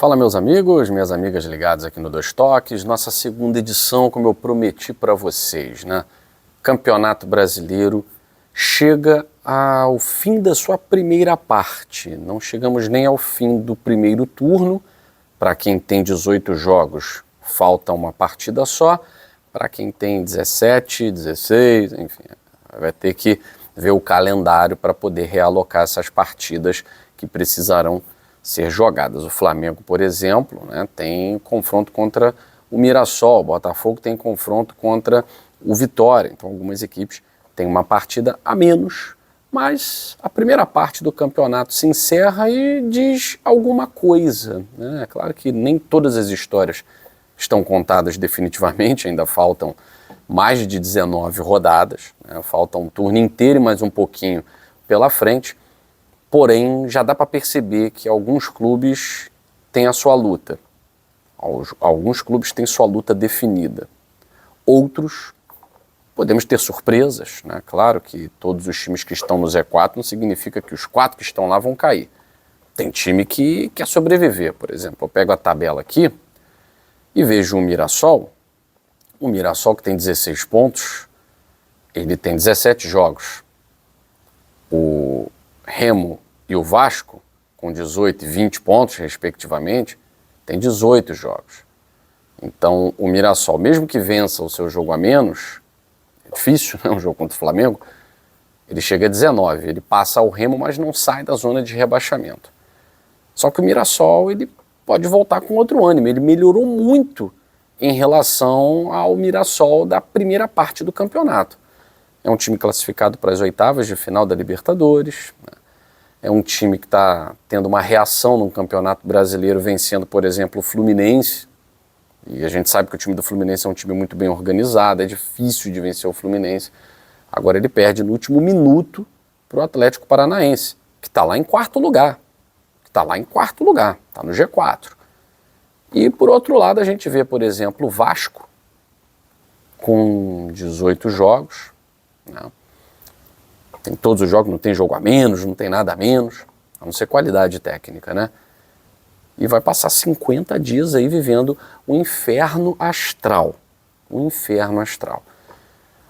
Fala meus amigos, minhas amigas ligadas aqui no Dois Toques, nossa segunda edição, como eu prometi para vocês, né? Campeonato Brasileiro chega ao fim da sua primeira parte, não chegamos nem ao fim do primeiro turno, para quem tem 18 jogos falta uma partida só, para quem tem 17, 16, enfim, vai ter que ver o calendário para poder realocar essas partidas que precisarão ser jogadas. O Flamengo, por exemplo, né, tem confronto contra o Mirassol, o Botafogo tem confronto contra o Vitória, então algumas equipes têm uma partida a menos, mas a primeira parte do campeonato se encerra e diz alguma coisa, né? É claro que nem todas as histórias estão contadas definitivamente, ainda faltam mais de 19 rodadas, né? Falta um turno inteiro e mais um pouquinho pela frente. Porém, já dá para perceber que alguns clubes têm a sua luta. Alguns clubes têm sua luta definida. Outros, podemos ter surpresas, né? Claro que todos os times que estão no Z4 não significa que os 4 que estão lá vão cair. Tem time que quer sobreviver, por exemplo. Eu pego a tabela aqui e vejo o Mirassol que tem 16 pontos, ele tem 17 jogos. O Remo e o Vasco, com 18 e 20 pontos, respectivamente, tem 18 jogos. Então, o Mirassol, mesmo que vença o seu jogo a menos, é difícil, né? Um jogo contra o Flamengo, ele chega a 19, ele passa ao Remo, mas não sai da zona de rebaixamento. Só que o Mirassol, ele pode voltar com outro ânimo, ele melhorou muito em relação ao Mirassol da primeira parte do campeonato. É um time classificado para as oitavas de final da Libertadores, né? É um time que está tendo uma reação no Campeonato Brasileiro, vencendo, por exemplo, o Fluminense. E a gente sabe que o time do Fluminense é um time muito bem organizado, é difícil de vencer o Fluminense. Agora ele perde no último minuto para o Atlético Paranaense, que está lá em quarto lugar. Está no G4. E por outro lado a gente vê, por exemplo, o Vasco, com 18 jogos, né? Tem todos os jogos, não tem jogo a menos, não tem nada a menos, a não ser qualidade técnica, né? E vai passar 50 dias aí vivendo um inferno astral. Um inferno astral.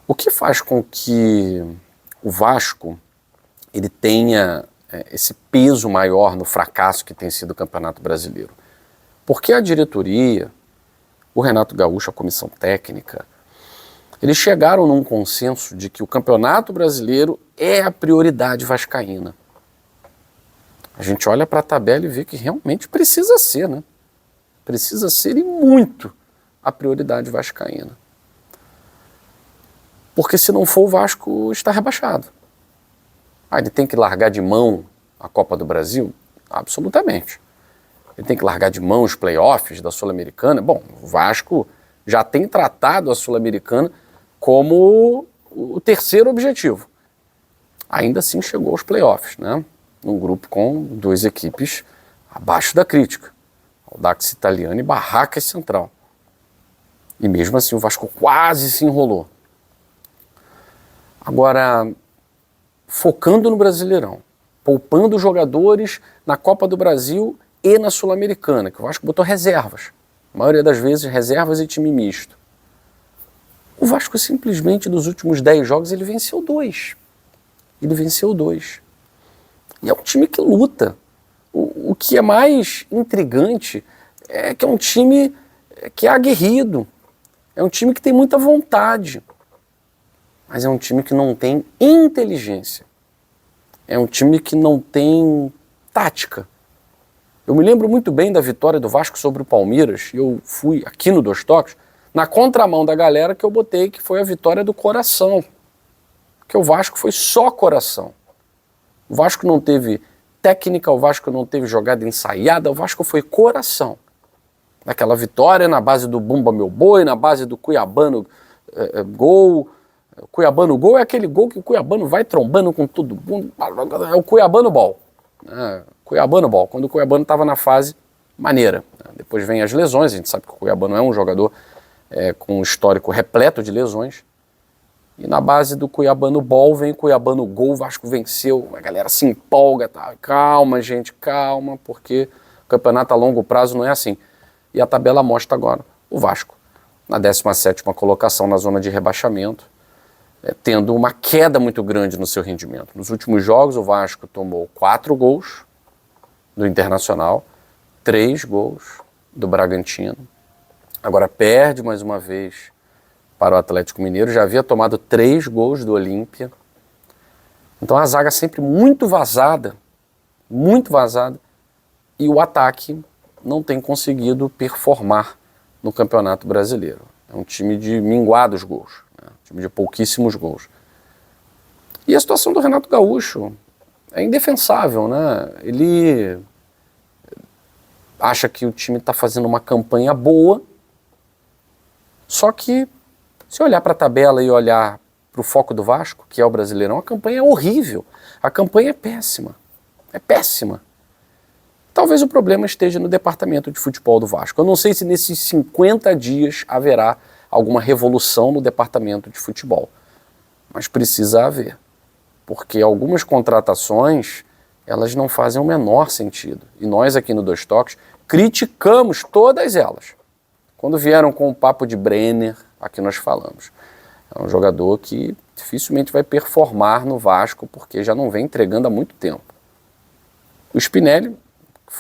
O que faz com que o Vasco ele tenha esse peso maior no fracasso que tem sido o Campeonato Brasileiro? Porque a diretoria, o Renato Gaúcho, a comissão técnica, eles chegaram num consenso de que o Campeonato Brasileiro é a prioridade vascaína. A gente olha para a tabela e vê que realmente precisa ser, né? Precisa ser e muito a prioridade vascaína. Porque se não for, o Vasco está rebaixado. Ele tem que largar de mão a Copa do Brasil? Absolutamente. Ele tem que largar de mão os playoffs da Sul-Americana? Bom, o Vasco já tem tratado a Sul-Americana como o terceiro objetivo. Ainda assim chegou aos playoffs, né? Num grupo com 2 equipes abaixo da crítica. Audax Italiano e Barracas Central. E mesmo assim o Vasco quase se enrolou. Agora, focando no Brasileirão, poupando jogadores na Copa do Brasil e na Sul-Americana, que o Vasco botou reservas. A maioria das vezes reservas e time misto. O Vasco simplesmente, dos últimos 10 jogos, ele venceu 2. E é um time que luta. O que é mais intrigante é que é um time que é aguerrido. É um time que tem muita vontade. Mas é um time que não tem inteligência. É um time que não tem tática. Eu me lembro muito bem da vitória do Vasco sobre o Palmeiras. Eu fui aqui no Dois Toques, na contramão da galera, que eu botei que foi a vitória do coração. Porque o Vasco foi só coração. O Vasco não teve técnica, o Vasco não teve jogada ensaiada, o Vasco foi coração. Naquela vitória, na base do Bumba Meu Boi, na base do Cuiabano gol. O Cuiabano gol é aquele gol que o Cuiabano vai trombando com todo mundo. É o Cuiabano Ball. Cuiabano Ball, quando o Cuiabano estava na fase maneira. Depois vem as lesões, a gente sabe que o Cuiabano é um jogador com um histórico repleto de lesões. E na base do Cuiabano Ball vem o Cuiabano Gol, o Vasco venceu, a galera se empolga, tá? Calma, gente, calma, porque campeonato a longo prazo não é assim. E a tabela mostra agora o Vasco na 17ª colocação na zona de rebaixamento, tendo uma queda muito grande no seu rendimento. Nos últimos jogos, o Vasco tomou 4 gols do Internacional, 3 gols do Bragantino. Agora perde mais uma vez para o Atlético Mineiro, já havia tomado 3 gols do Olímpia. Então a zaga sempre muito vazada, e o ataque não tem conseguido performar no Campeonato Brasileiro. É um time de minguados gols, né? Um time de pouquíssimos gols. E a situação do Renato Gaúcho é indefensável, né? Ele acha que o time está fazendo uma campanha boa, só que se olhar para a tabela e olhar para o foco do Vasco, que é o Brasileirão, a campanha é horrível, a campanha é péssima, Talvez o problema esteja no departamento de futebol do Vasco. Eu não sei se nesses 50 dias haverá alguma revolução no departamento de futebol, mas precisa haver, porque algumas contratações, elas não fazem o menor sentido. E nós aqui no Dois Toques criticamos todas elas. Quando vieram com o papo de Brenner, aqui nós falamos. É um jogador que dificilmente vai performar no Vasco, porque já não vem entregando há muito tempo. O Spinelli,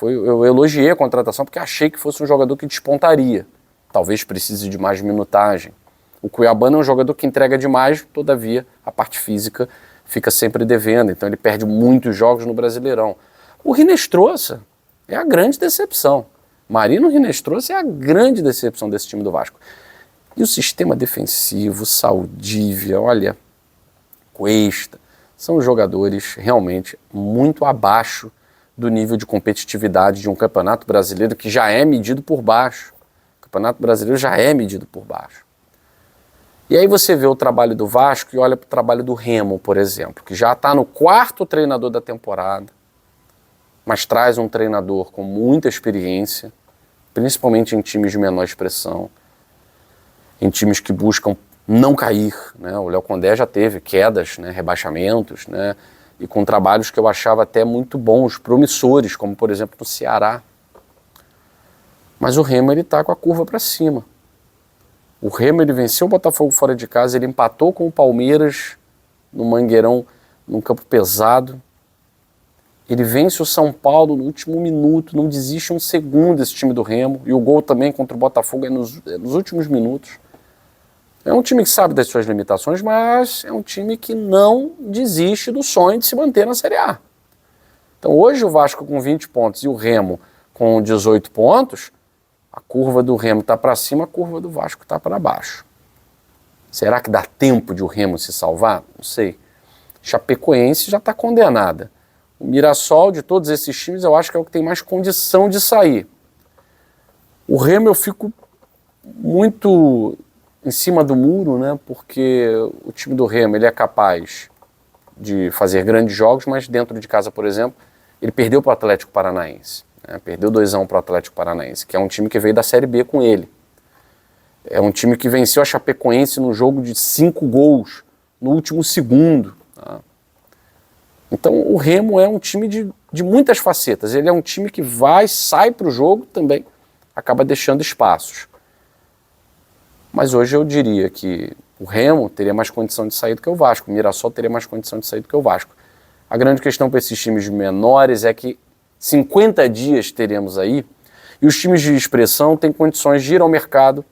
eu elogiei a contratação porque achei que fosse um jogador que despontaria. Talvez precise de mais minutagem. O Cuiabano é um jogador que entrega demais, todavia a parte física fica sempre devendo, então ele perde muitos jogos no Brasileirão. O Rinestrosa é a grande decepção. Marino Rinestrosa é a grande decepção desse time do Vasco. E o sistema defensivo, Saldívia, olha, Cuesta, são jogadores realmente muito abaixo do nível de competitividade de um campeonato brasileiro que já é medido por baixo. O campeonato brasileiro já é medido por baixo. E aí você vê o trabalho do Vasco e olha para o trabalho do Remo, por exemplo, que já está no 4º treinador da temporada, mas traz um treinador com muita experiência, principalmente em times de menor expressão, em times que buscam não cair, né? O Léo Condé já teve quedas, né? Rebaixamentos, né? E com trabalhos que eu achava até muito bons, promissores, como por exemplo no Ceará. Mas o Remo está com a curva para cima. O Remo ele venceu o Botafogo fora de casa, ele empatou com o Palmeiras no Mangueirão, num campo pesado. Ele vence o São Paulo no último minuto, não desiste um segundo esse time do Remo. E o gol também contra o Botafogo é nos últimos minutos. É um time que sabe das suas limitações, mas é um time que não desiste do sonho de se manter na Série A. Então hoje o Vasco com 20 pontos e o Remo com 18 pontos, a curva do Remo está para cima, a curva do Vasco está para baixo. Será que dá tempo de o Remo se salvar? Não sei. Chapecoense já está condenada. O Mirassol, de todos esses times, eu acho que é o que tem mais condição de sair. O Remo eu fico muito em cima do muro, né? Porque o time do Remo ele é capaz de fazer grandes jogos, mas dentro de casa, por exemplo, ele perdeu para o Atlético Paranaense. Né? Perdeu 2-1 para o Atlético Paranaense, que é um time que veio da Série B com ele. É um time que venceu a Chapecoense num jogo de 5 gols no último segundo. Tá? Então o Remo é um time de muitas facetas. Ele é um time que sai para o jogo também, acaba deixando espaços. Mas hoje eu diria que o Remo teria mais condição de sair do que o Vasco, o Mirassol teria mais condição de sair do que o Vasco. A grande questão para esses times menores é que 50 dias teremos aí, e os times de expressão têm condições de ir ao mercado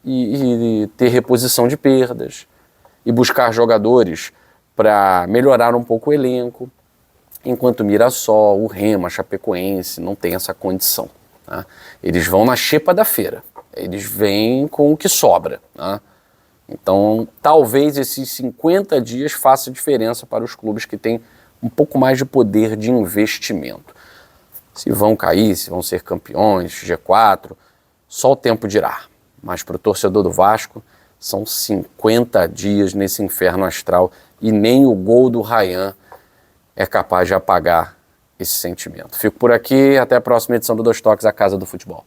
e ter reposição de perdas, e buscar jogadores para melhorar um pouco o elenco, enquanto o Mirassol, o Remo, a Chapecoense não tem essa condição. Tá? Eles vão na xepa da feira. Eles vêm com o que sobra. Né? Então, talvez esses 50 dias façam diferença para os clubes que têm um pouco mais de poder de investimento. Se vão cair, se vão ser campeões, G4, só o tempo dirá. Mas para o torcedor do Vasco, são 50 dias nesse inferno astral e nem o gol do Ryan é capaz de apagar esse sentimento. Fico por aqui, até a próxima edição do Dois Toques, a Casa do Futebol.